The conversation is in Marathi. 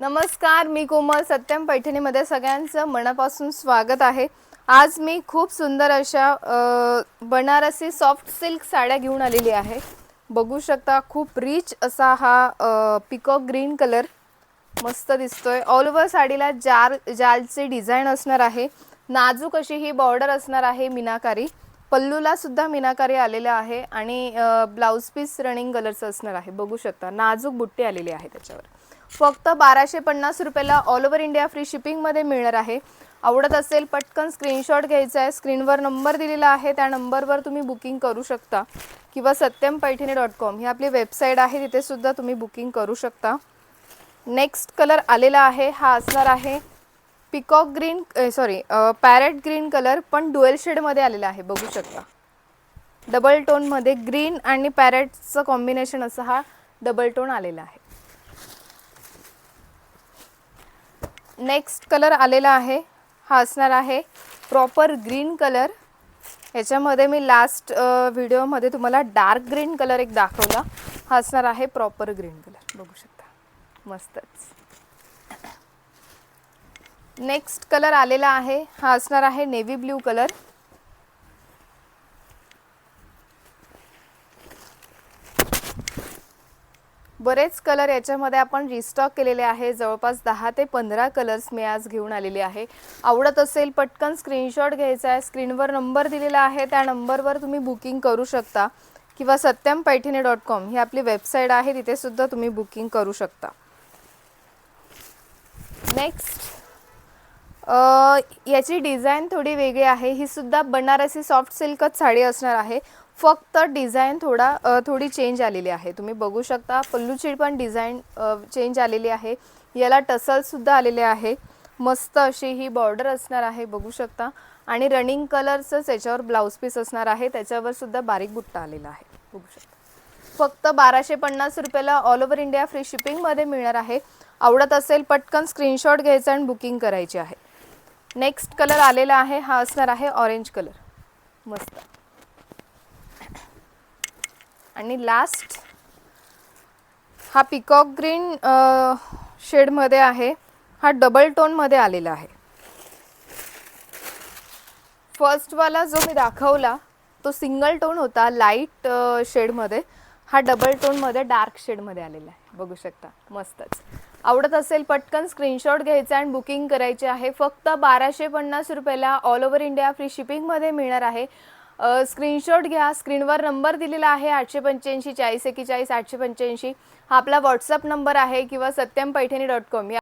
नमस्कार, मी कोमल. सत्यम पैठणीमध्ये सगळ्यांचं मनापासून स्वागत आहे. आज मी खूप सुंदर अशा बनारसी सॉफ्ट सिल्क साड्या घेऊन आलेली आहे. बघू शकता, खूप रिच असा हा पिकॉक ग्रीन कलर मस्त दिसतोय. ऑल ओव्हर साडीला जालची डिझाइन असणार आहे. नाजूक अशी ही बॉर्डर असणार आहे मीनाकारी. पल्लूला सुद्धा मीनाकारी आलेला आहे आणि ब्लाउज पीस रनिंग कलरचं असणार आहे. बघू शकता, नाजूक बुट्टी आलेली आहे त्याच्यावर. फक्त 1250 रुपयाला ऑल ओव्हर इंडिया फ्री शिपिंगमध्ये मिळणार आहे. आवडत असेल पटकन स्क्रीनशॉट घ्यायचा आहे. स्क्रीनवर नंबर दिलेला आहे, त्या नंबरवर तुम्ही बुकिंग करू शकता किंवा satyampaithani.com ही आपली वेबसाईट आहे, तिथे सुद्धा तुम्ही बुकिंग करू शकता. नेक्स्ट कलर आलेला आहे, हा असणार आहे peacock green parrot green colour, पण डुएल शेडमध्ये आलेला आहे. बघू शकता, डबल टोनमध्ये ग्रीन आणि पॅरेटचं कॉम्बिनेशन असं हा डबल टोन आलेला आहे. नेक्स्ट कलर आलेला आहे, हा असणार आहे प्रॉपर ग्रीन कलर. याच्यामध्ये मी लास्ट व्हिडिओमध्ये तुम्हाला डार्क ग्रीन कलर एक दाखवला. हा असणार आहे प्रॉपर ग्रीन कलर. बघू शकता, मस्तच. नेक्स्ट कलर आलेला आहे, हा असणार आहे नेव्ही ब्ल्यू कलर. बरेच कलर याच्यामध्ये आपण रिस्टॉक केलेले आहे. जवळपास 10 ते 15 कलर्स मी आज घेऊन आलेले आहे. आवडत असेल पटकन स्क्रीनशॉट घ्यायचा आहे. स्क्रीनवर नंबर दिलेला आहे, त्या नंबरवर तुम्ही बुकिंग करू शकता किंवा satyampaithani.com ही आपली वेबसाईट आहे, तिथे सुद्धा तुम्ही बुकिंग करू शकता. नेक्स्ट याची डिझाइन थोडी वेगळी आहे. ही सुद्धा बनारसी सॉफ्ट सिल्कच साडी असणार आहे. फक्त डिझाइन थोडी चेंज आलेली आहे. तुम्ही बघू शकता, पल्लूची पण डिझाइन चेंज आलेली आहे. याला टसल सुद्धा आलेले आहे. मस्त अशी ही बॉर्डर असणार आहे, बघू शकता. आणि रनिंग कलरचंच याच्यावर ब्लाउज पीस असणार आहे. त्याच्यावर सुद्धा बारीक बुट्टा आलेला आहे, बघू शकता. फक्त 1250 रुपयाला ऑल ओव्हर इंडिया फ्री शिपिंगमध्ये मिळणार आहे. आवडत असेल पटकन स्क्रीनशॉट घ्यायचा आणि बुकिंग करायची आहे. नेक्स्ट कलर आलेला आहे, हा असणार आहे ऑरेंज कलर, मस्त. आणि लास्ट हा पिकॉक ग्रीन शेडमध्ये आहे. हा डबल टोनमध्ये आलेला आहे. फर्स्टवाला जो मी दाखवला तो सिंगल टोन होता लाईट शेडमध्ये. हा डबल टोनमध्ये डार्क शेडमध्ये आलेला आहे, बघू शकता, मस्तच. आवडत असेल पटकन स्क्रीनशॉट घ्यायचा आणि बुकिंग करायचे आहे. फक्त 1250 रुपयाला ऑल ओव्हर इंडिया फ्री शिपिंगमध्ये मिळणार आहे. स्क्रीनशॉट घ्या. स्क्रीनवर नंबर दिलेला आहे 885 40 41 885. हा आपला व्हॉट्सअप नंबर आहे किंवा satyampaithani.com